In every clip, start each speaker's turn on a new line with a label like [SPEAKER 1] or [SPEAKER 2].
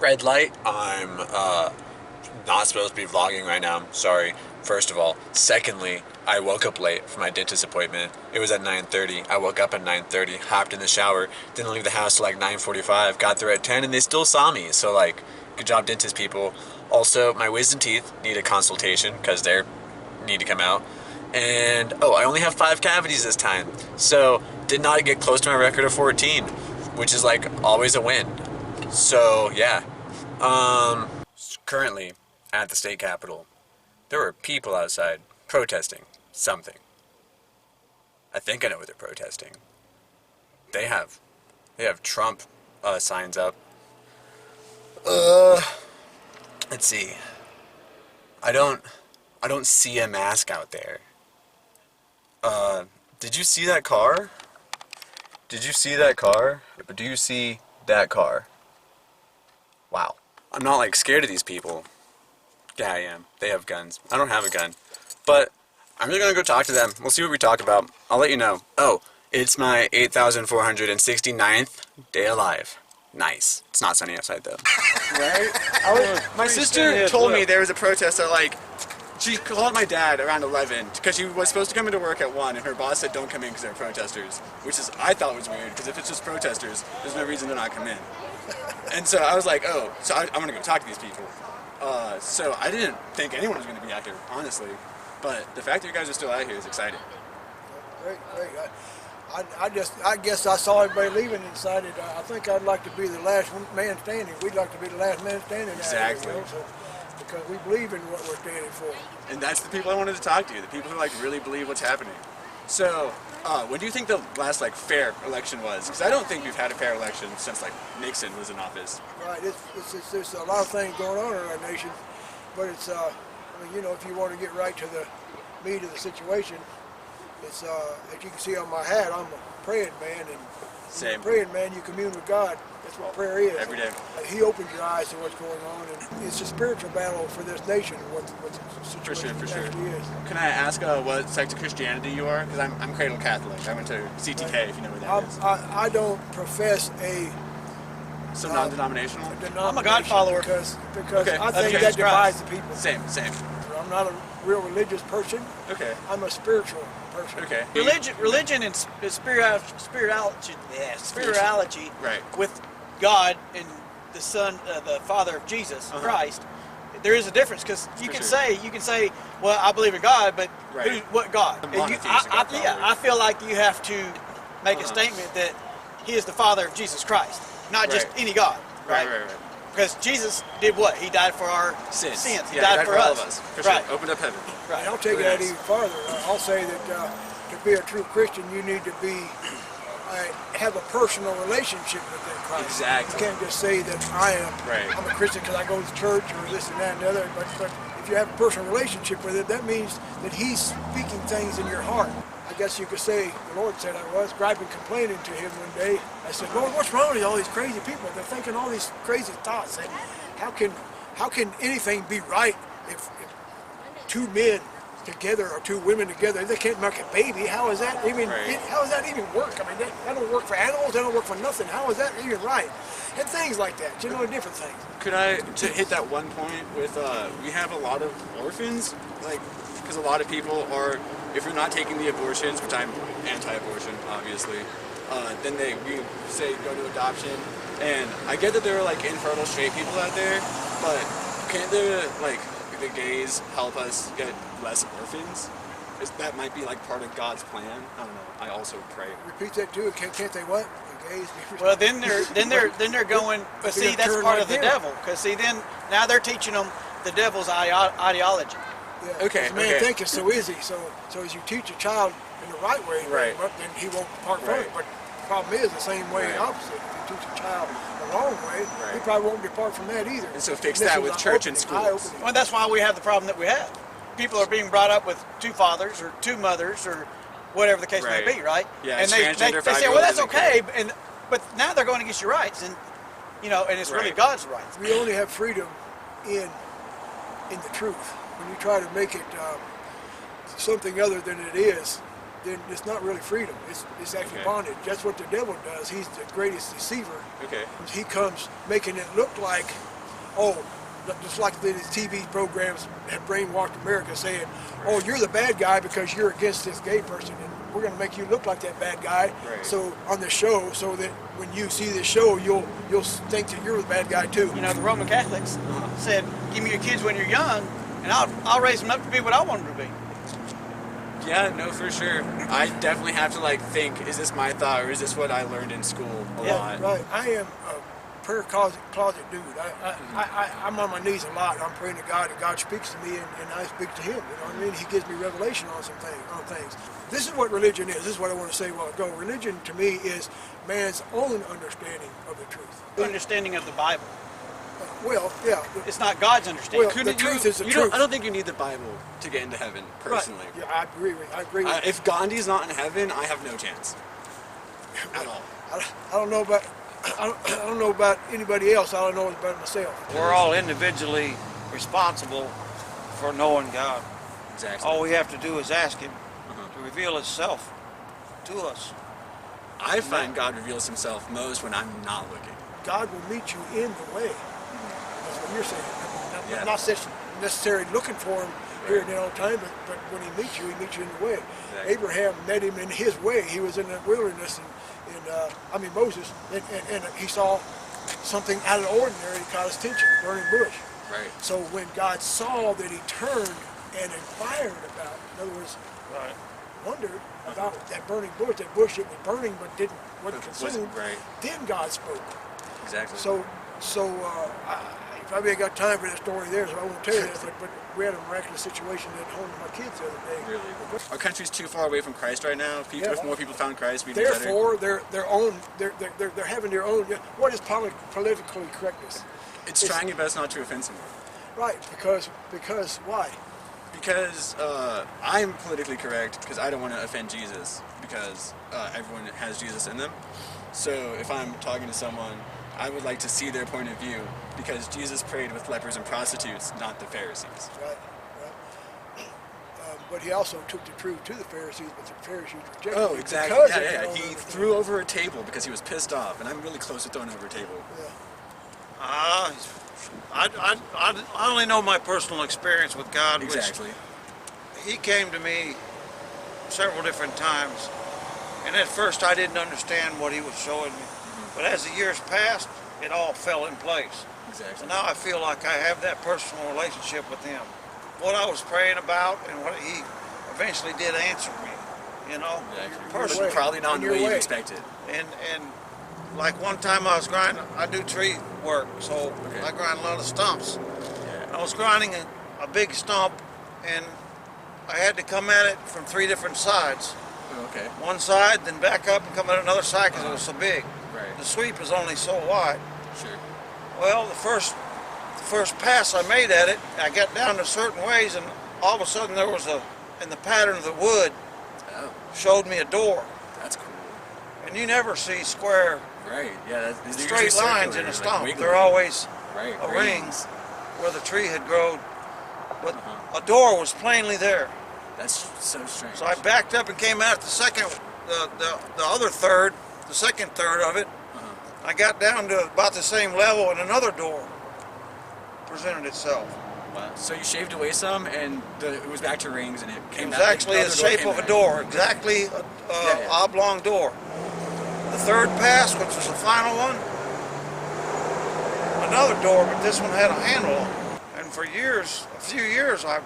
[SPEAKER 1] Red light. I'm not supposed to be vlogging right now. Sorry. First of all. Secondly, I woke up late for my dentist appointment. It was at 9:30. I woke up at 9:30, hopped in the shower, didn't leave the house till like 9:45, got there at 10, and they still saw me. So like, good job, dentist people. Also, my wisdom teeth need a consultation because they need to come out. And oh, I only have 5 cavities this time. So did not get close to my record of 14, which is like always a win. So yeah. Currently at the state capitol, there were people outside protesting something. I think I know what they're protesting. They have Trump signs up. Let's see. I don't see a mask out there. Did you see that car? Did you see that car? Or do you see that car? Wow. I'm not like scared of these people. Yeah, I am. They have guns. I don't have a gun. But I'm just gonna go talk to them. We'll see what we talk about. I'll let you know. Oh, it's my 8,469th day alive. Nice. It's not sunny outside though.
[SPEAKER 2] Right? My sister told me there was a protest at like, she called my dad around 11 because she was supposed to come into work at 1 and her boss said don't come in because they're protesters, which is, I thought was weird because if it's just protesters, there's no reason to not come in. And so I was like, oh, so I'm going to go talk to these people. So I didn't think anyone was going to be out here, honestly. But the fact that you guys are still out here is exciting.
[SPEAKER 3] Great, great. I guess I saw everybody leaving and decided I think I'd like to be the last man standing. We'd like to be the last man standing.
[SPEAKER 2] Exactly.
[SPEAKER 3] Out here, because we believe in what we're standing for.
[SPEAKER 2] And that's the people I wanted to talk to, the people who like really believe what's happening. So, when do you think the last like fair election was? Because I don't think we've had a fair election since like Nixon was in office.
[SPEAKER 3] Right. There's a lot of things going on in our nation, but it's I mean, you know, if you want to get right to the meat of the situation, it's as you can see on my hat, I'm a praying man, and
[SPEAKER 2] Same.
[SPEAKER 3] Praying man, you commune with God. That's what prayer is.
[SPEAKER 2] Every day.
[SPEAKER 3] He opens your eyes to what's going on, and it's a spiritual battle for this nation. What the situation
[SPEAKER 2] For sure.
[SPEAKER 3] actually is.
[SPEAKER 2] Can I ask what sect of Christianity you are? Because I'm cradle Catholic. I went to CTK, if you know where that is.
[SPEAKER 3] I don't profess a
[SPEAKER 2] So non-denominational?
[SPEAKER 3] I'm
[SPEAKER 4] a God follower.
[SPEAKER 3] because
[SPEAKER 2] Okay.
[SPEAKER 3] I think
[SPEAKER 2] Okay.
[SPEAKER 3] that divides the people.
[SPEAKER 2] Same.
[SPEAKER 3] I'm not a real religious person.
[SPEAKER 2] Okay.
[SPEAKER 3] I'm a spiritual person.
[SPEAKER 2] Okay.
[SPEAKER 4] Religion and spirituality,
[SPEAKER 2] Right.
[SPEAKER 4] with God and the Son, the Father of Jesus Christ. There is a difference because you can say, well, I believe in God, but
[SPEAKER 2] Right.
[SPEAKER 4] what God?
[SPEAKER 2] The
[SPEAKER 4] And
[SPEAKER 2] monotheistic God follower.
[SPEAKER 4] I feel like you have to make a statement that He is the Father of Jesus Christ, not just
[SPEAKER 2] Right.
[SPEAKER 4] any God, right?
[SPEAKER 2] Right.
[SPEAKER 4] Because Jesus did what? He died for our sins. He
[SPEAKER 2] Yeah,
[SPEAKER 4] died for
[SPEAKER 2] all
[SPEAKER 4] us.
[SPEAKER 2] of us. For
[SPEAKER 4] Right.
[SPEAKER 2] sure. Opened up heaven.
[SPEAKER 4] Right.
[SPEAKER 3] And I'll take that even farther. I'll say that to be a true Christian, you need to have a personal relationship with that Christ.
[SPEAKER 2] Exactly.
[SPEAKER 3] You can't just say that I'm a Christian because I go to church or this and that and the other. But if you have a personal relationship with it, that means that He's speaking things in your heart. I guess you could say, the Lord said I was griping, complaining to Him one day. I said, Lord, what's wrong with all these crazy people? They're thinking all these crazy thoughts. And how can anything be right if 2 men together or 2 women together, they can't make a baby? How is that even?
[SPEAKER 2] Right.
[SPEAKER 3] How does that even work? I mean, that don't work for animals. That don't work for nothing. How is that even right? And things like that. You know, different things.
[SPEAKER 2] Could I, to hit that one point with, we have a lot of orphans, like, because a lot of people are, if you're not taking the abortions, which I'm anti-abortion, obviously, then we say go to adoption. And I get that there are like infertile straight people out there, but can't the gays help us get less orphans? That might be like part of God's plan. I don't know. I also pray.
[SPEAKER 3] Repeat that too. Can't they what? The gays?
[SPEAKER 4] Well, then they're going. But see, that's part of the devil. Because see, now they're teaching them the devil's ideology.
[SPEAKER 3] Yeah,
[SPEAKER 2] Okay,
[SPEAKER 3] man,
[SPEAKER 2] okay.
[SPEAKER 3] think it's so easy. So as you teach a child in the right way,
[SPEAKER 2] Right.
[SPEAKER 3] then he won't depart from it.
[SPEAKER 2] Right.
[SPEAKER 3] But the problem is the same way,
[SPEAKER 2] Right.
[SPEAKER 3] opposite. If you teach a child the wrong way, he
[SPEAKER 2] Right.
[SPEAKER 3] probably won't depart from that either.
[SPEAKER 2] And so fix
[SPEAKER 3] This
[SPEAKER 2] that
[SPEAKER 3] is
[SPEAKER 2] with
[SPEAKER 3] an
[SPEAKER 2] church and
[SPEAKER 3] opening,
[SPEAKER 2] schools.
[SPEAKER 3] eye-opening.
[SPEAKER 4] Well, that's why we have the problem that we have. People are being brought up with 2 fathers or 2 mothers or whatever the case
[SPEAKER 2] Right.
[SPEAKER 4] may be, right?
[SPEAKER 2] Yeah,
[SPEAKER 4] and
[SPEAKER 2] transgender
[SPEAKER 4] they say, well,
[SPEAKER 2] five-year-old
[SPEAKER 4] that's
[SPEAKER 2] isn't
[SPEAKER 4] okay,
[SPEAKER 2] good.
[SPEAKER 4] but now they're going against your rights, and and it's really
[SPEAKER 2] Right.
[SPEAKER 4] God's rights.
[SPEAKER 3] We only have freedom in the truth. When you try to make it something other than it is, then it's not really freedom. It's actually
[SPEAKER 2] Okay.
[SPEAKER 3] bondage. That's what the devil does. He's the greatest deceiver.
[SPEAKER 2] Okay.
[SPEAKER 3] He comes making it look like oh, just like these TV programs have brainwashed America saying, oh, you're the bad guy because you're against this gay person, and we're going to make you look like that bad guy.
[SPEAKER 2] Right.
[SPEAKER 3] So on the show, so that when you see the show, you'll think that you're the bad guy too.
[SPEAKER 4] You know, the Roman Catholics said, "Give me your kids when you're young, and I'll raise them up to be what I want them to be."
[SPEAKER 2] Yeah, no, for sure. I definitely have to like think, is this my thought or is this what I learned in school a lot?
[SPEAKER 3] Right. I am a prayer closet dude. I'm on my knees a lot. I'm praying to God, and God speaks to me, and I speak to Him. You know what I mean? He gives me revelation on things. This is what religion is. This is what I want to say a while ago. Religion to me is man's own understanding of the truth.
[SPEAKER 4] Understanding of the Bible.
[SPEAKER 3] Well, yeah.
[SPEAKER 4] It's not God's understanding.
[SPEAKER 3] Well, the truth is the truth.
[SPEAKER 2] I don't think you need the Bible to get into heaven, personally.
[SPEAKER 3] Right. Yeah, I agree with you.
[SPEAKER 2] If Gandhi's not in heaven, I have no chance at all.
[SPEAKER 3] I don't know about. I don't know about anybody else. I don't know about myself.
[SPEAKER 5] We're all individually responsible for knowing God.
[SPEAKER 2] Exactly.
[SPEAKER 5] All we have to do is ask Him to reveal Himself to us.
[SPEAKER 2] I find God reveals Himself most when I'm not looking.
[SPEAKER 3] God will meet you in the way. That's what you're saying.
[SPEAKER 2] Yeah.
[SPEAKER 3] I'm not necessarily looking for Him here and there all the time, but when He meets you in the way.
[SPEAKER 2] Exactly.
[SPEAKER 3] Abraham met Him in his way. He was in the wilderness, Moses, and he saw something out of the ordinary that caught his attention, a burning bush.
[SPEAKER 2] Right.
[SPEAKER 3] So when God saw that, He turned and inquired about, in other words, wondered about that burning bush, that bush that was burning but wasn't consumed.
[SPEAKER 2] Right.
[SPEAKER 3] Then God spoke.
[SPEAKER 2] Exactly.
[SPEAKER 3] So I probably ain't got time for that story there, so I won't tell you that. But we had a miraculous situation at home with my kids the other day.
[SPEAKER 2] Really? Our country's too far away from Christ right now. If more people found Christ, we'd be
[SPEAKER 3] Therefore,
[SPEAKER 2] better.
[SPEAKER 3] they're having their own. What is politically correctness?
[SPEAKER 2] It's trying your best not to offend someone.
[SPEAKER 3] Right, because why?
[SPEAKER 2] Because I'm politically correct because I don't want to offend Jesus because everyone has Jesus in them. So if I'm talking to someone, I would like to see their point of view because Jesus prayed with lepers and prostitutes, not the Pharisees.
[SPEAKER 3] Right. But He also took the truth to the Pharisees, but the Pharisees rejected it.
[SPEAKER 2] Oh, exactly.
[SPEAKER 3] because
[SPEAKER 2] Yeah.
[SPEAKER 3] of their
[SPEAKER 2] He
[SPEAKER 3] own
[SPEAKER 2] threw over a table because he was pissed off, and I'm really close to throwing over a table.
[SPEAKER 3] understanding.
[SPEAKER 5] I only know my personal experience with God,
[SPEAKER 2] Exactly.
[SPEAKER 5] which He came to me several different times, and at first I didn't understand what He was showing me. But as the years passed, it all fell in place.
[SPEAKER 2] Exactly.
[SPEAKER 5] So now I feel like I have that personal relationship with Him. What I was praying about and what He eventually did answer me, you know, personally.
[SPEAKER 2] Probably not in the way you expected.
[SPEAKER 5] And like one time I was grinding, I do tree work, so I grind a lot of stumps.
[SPEAKER 2] Yeah.
[SPEAKER 5] I was grinding a big stump, and I had to come at it from 3 different sides.
[SPEAKER 2] Okay.
[SPEAKER 5] One side, then back up and come at another side because it was so big.
[SPEAKER 2] Right.
[SPEAKER 5] The sweep is only so wide.
[SPEAKER 2] Sure.
[SPEAKER 5] Well, the first pass I made at it, I got down to certain ways, and all of a sudden there was in the pattern of the wood, showed me a door.
[SPEAKER 2] That's cool.
[SPEAKER 5] And you never see square,
[SPEAKER 2] Right. Yeah. These are
[SPEAKER 5] straight
[SPEAKER 2] usually
[SPEAKER 5] lines
[SPEAKER 2] circular,
[SPEAKER 5] in a
[SPEAKER 2] like
[SPEAKER 5] stump.
[SPEAKER 2] wiggly.
[SPEAKER 5] They're always
[SPEAKER 2] right.
[SPEAKER 5] a ring where the tree had grown, but a door was plainly there.
[SPEAKER 2] That's so strange.
[SPEAKER 5] So I backed up and came out the other third, the second third of it. I got down to about the same level, and another door presented itself.
[SPEAKER 2] Wow. So you shaved away some, and it was back to rings, and it
[SPEAKER 5] It
[SPEAKER 2] came
[SPEAKER 5] was
[SPEAKER 2] back.
[SPEAKER 5] actually the shape of a door, exactly a oblong door. The third pass, which was the final one, another door, but this one had a handle on it. And for years, a few years, I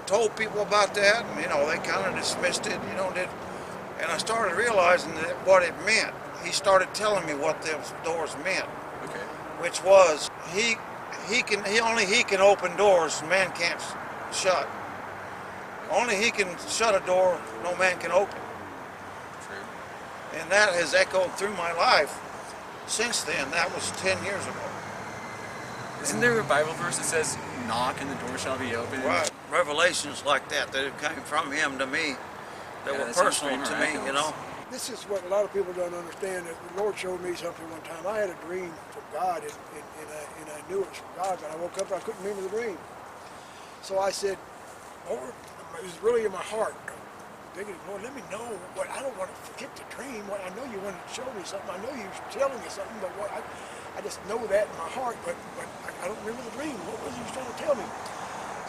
[SPEAKER 5] told people about that, and they kind of dismissed it, and I started realizing that what it meant. He started telling me what those doors meant,
[SPEAKER 2] Okay.
[SPEAKER 5] which was only he can open doors man can't shut. Only he can shut a door no man can open.
[SPEAKER 2] True.
[SPEAKER 5] And that has echoed through my life since then. That was 10 years ago.
[SPEAKER 2] Isn't there a Bible verse that says, "Knock and the door shall be opened"?
[SPEAKER 5] Right. Revelations like that came from him to me, that were
[SPEAKER 2] that seems
[SPEAKER 5] personal
[SPEAKER 2] pretty
[SPEAKER 5] to me,
[SPEAKER 2] miraculous.
[SPEAKER 3] This is what a lot of people don't understand. That the Lord showed me something one time. I had a dream from God, and I knew it was from God, but I woke up and I couldn't remember the dream. So I said, Lord, it was really in my heart. Begging, Lord, let me know what I don't want to forget the dream. What I know you wanted to show me something. I know you're telling me something, but I just know that in my heart, but I don't remember the dream. What was he trying to tell me?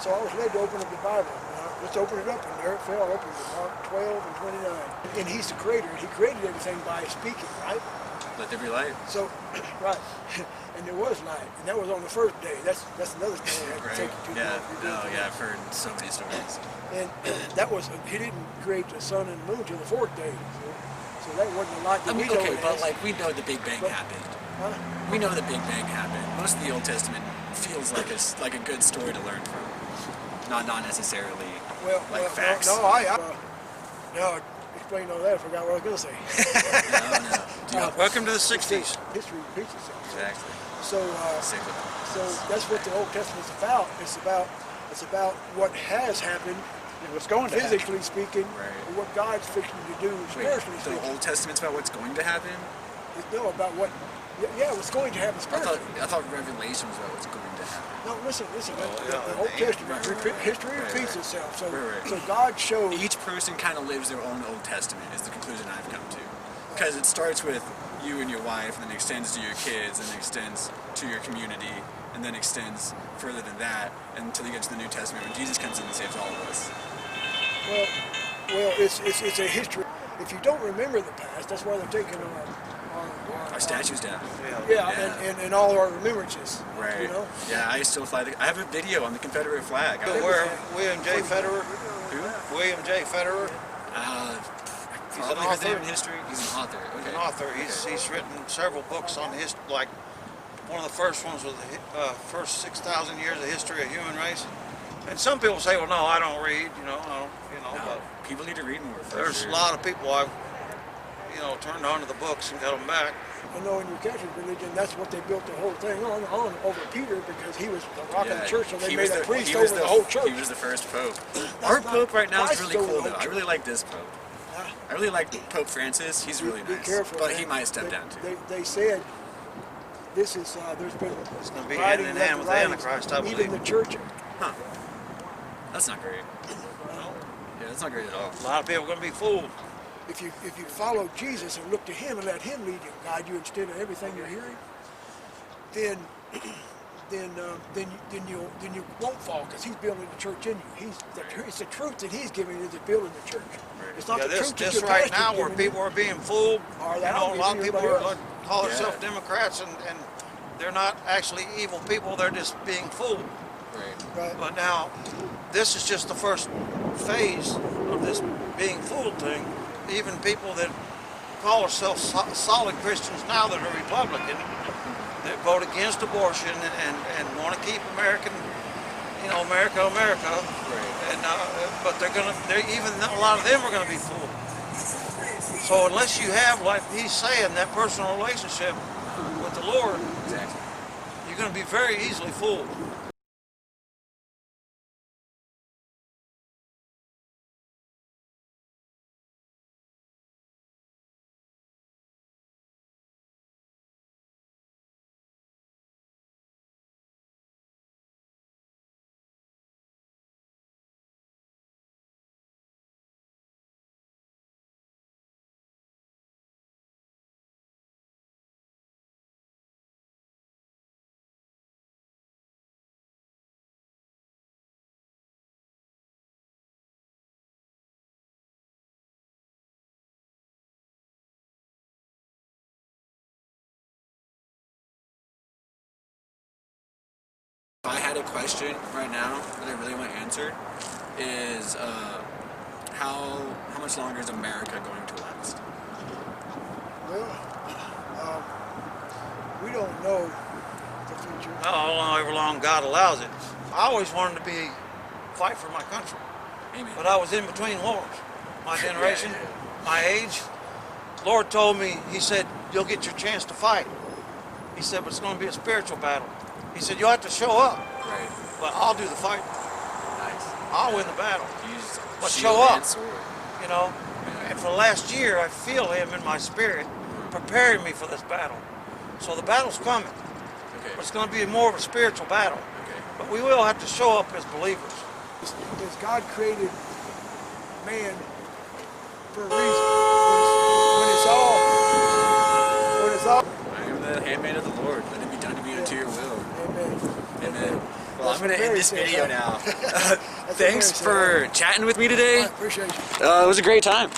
[SPEAKER 3] So I was led to open up the Bible. Let's open it up, and there it fell open to Mark 12 and 29. And he's the creator. He created everything by speaking, right?
[SPEAKER 1] Let there be light.
[SPEAKER 3] So, right. And there was light. And that was on the first day. That's another story I have to take you to.
[SPEAKER 1] I've heard so many stories.
[SPEAKER 3] And that was, he didn't create the sun and the moon till the fourth day. So that wasn't a light that we know it
[SPEAKER 6] but
[SPEAKER 3] has.
[SPEAKER 6] like we know the Big Bang happened.
[SPEAKER 3] Huh?
[SPEAKER 6] We know the Big Bang happened. Most of the Old Testament feels like a good story to learn from, not necessarily facts.
[SPEAKER 3] Now explain all that. I forgot what I was going to say.
[SPEAKER 6] No.
[SPEAKER 5] Welcome to the 60s.
[SPEAKER 3] History repeats itself.
[SPEAKER 1] Exactly.
[SPEAKER 3] So that's what the Old Testament's about. It's about what has happened,
[SPEAKER 4] What's going to happen.
[SPEAKER 3] physically speaking, and what God's fixing to do spiritually
[SPEAKER 6] The
[SPEAKER 3] speaking.
[SPEAKER 6] Old Testament's about what's going to happen.
[SPEAKER 3] No, about what, what's going to happen spiritually.
[SPEAKER 6] I thought Revelation was about what's going to happen.
[SPEAKER 3] No, listen.
[SPEAKER 5] yeah,
[SPEAKER 3] The Old Testament, history repeats itself. So God showed.
[SPEAKER 6] Each person kind of lives their own Old Testament is the conclusion I've come to. Because it starts with you and your wife, and then extends to your kids, and then extends to your community, and then extends further than that until you get to the New Testament when Jesus comes in and saves all of us.
[SPEAKER 3] Well, it's a history. If you don't remember the past, that's why they're taking
[SPEAKER 6] Our statues down.
[SPEAKER 3] and all our remembrances.
[SPEAKER 6] Right.
[SPEAKER 3] You know.
[SPEAKER 6] Yeah, I still fly. I have a video on the Confederate flag.
[SPEAKER 5] Where William J. Federer?
[SPEAKER 6] Who?
[SPEAKER 5] William J. Federer?
[SPEAKER 6] He's
[SPEAKER 5] an author?
[SPEAKER 6] Name in history. He's an author.
[SPEAKER 5] He's
[SPEAKER 6] Okay.
[SPEAKER 5] an author. He's written several books on history. Like one of the first ones was the first 6,000 years of history of human race. And some people say, well, no, I don't read.
[SPEAKER 6] No,
[SPEAKER 5] But
[SPEAKER 6] people need to read more.
[SPEAKER 5] there's a lot of people I've turned on to the books and got them back.
[SPEAKER 3] I know in your Catholic religion, that's what they built the whole thing on over Peter, because he was the rock of the church, so they made a priest over the whole church.
[SPEAKER 6] He was the first pope. Our pope right now is
[SPEAKER 3] Christ
[SPEAKER 6] really
[SPEAKER 3] over
[SPEAKER 6] cool
[SPEAKER 3] the
[SPEAKER 6] though.
[SPEAKER 3] whole
[SPEAKER 6] I really like this pope. I really like Pope Francis. He's really
[SPEAKER 3] Be
[SPEAKER 6] nice.
[SPEAKER 3] careful,
[SPEAKER 6] but
[SPEAKER 3] man.
[SPEAKER 6] he might step down too.
[SPEAKER 3] They said this is there's been
[SPEAKER 5] It's going to be
[SPEAKER 3] writing
[SPEAKER 5] hand in hand with the
[SPEAKER 3] writings,
[SPEAKER 5] Antichrist, I believe.
[SPEAKER 3] even the church.
[SPEAKER 6] Huh. That's not great. Yeah, that's not great at all.
[SPEAKER 5] A lot of people are going to be fooled.
[SPEAKER 3] If you follow Jesus and look to Him and let Him lead you, guide you instead of everything you're hearing, then you won't fall, because He's building the church in you. It's the truth that He's giving you that's building the church. It's not the truth that
[SPEAKER 5] This
[SPEAKER 3] your
[SPEAKER 5] right
[SPEAKER 3] pastor's
[SPEAKER 5] now where
[SPEAKER 3] giving
[SPEAKER 5] people
[SPEAKER 3] you.
[SPEAKER 5] are being fooled.
[SPEAKER 3] Or
[SPEAKER 5] A
[SPEAKER 3] that
[SPEAKER 5] lot of
[SPEAKER 3] I'm
[SPEAKER 5] people
[SPEAKER 3] giving everybody
[SPEAKER 5] are
[SPEAKER 3] else.
[SPEAKER 5] call themselves Democrats, and they're not actually evil people. They're just being fooled.
[SPEAKER 3] Right.
[SPEAKER 5] But now, this is just the first phase of this being fooled thing. Even people that call themselves solid Christians now that are Republican, that vote against abortion and want to keep America. America.
[SPEAKER 6] Right.
[SPEAKER 5] And but even a lot of them are going to be fooled. So unless you have, like he's saying, that personal relationship with the Lord,
[SPEAKER 6] Exactly.
[SPEAKER 5] you're going to be very easily fooled.
[SPEAKER 6] If I had a question right now that I really want answered, is how much longer is America going to last?
[SPEAKER 3] Well, we don't know the future.
[SPEAKER 5] However long God allows it. I always wanted to fight for my country,
[SPEAKER 6] Amen.
[SPEAKER 5] but I was in between wars. My generation, my age. Lord told me, He said, you'll get your chance to fight. He said, but it's going to be a spiritual battle. He said, you'll have to show up,
[SPEAKER 6] Right.
[SPEAKER 5] but I'll do the fighting.
[SPEAKER 6] Nice.
[SPEAKER 5] I'll win the battle.
[SPEAKER 6] Use
[SPEAKER 5] But
[SPEAKER 6] shield
[SPEAKER 5] show up.
[SPEAKER 6] and sword.
[SPEAKER 5] And for the last year, I feel Him in my spirit preparing me for this battle. So the battle's coming,
[SPEAKER 6] Okay.
[SPEAKER 5] but it's going to be more of a spiritual battle.
[SPEAKER 6] Okay.
[SPEAKER 5] But we will have to show up as believers.
[SPEAKER 3] Because God created man for a reason. When it's all,
[SPEAKER 6] I am the handmaid of the Lord. Let it be done to me unto your will.
[SPEAKER 3] amen.
[SPEAKER 6] Amen. Well, I'm
[SPEAKER 3] That's
[SPEAKER 6] going to
[SPEAKER 3] what
[SPEAKER 6] end this
[SPEAKER 3] Mary
[SPEAKER 6] video
[SPEAKER 3] said.
[SPEAKER 6] now.
[SPEAKER 3] That's what
[SPEAKER 6] Thanks
[SPEAKER 3] Mary
[SPEAKER 6] for chatting with me today.
[SPEAKER 3] I appreciate you.
[SPEAKER 6] It was a great time.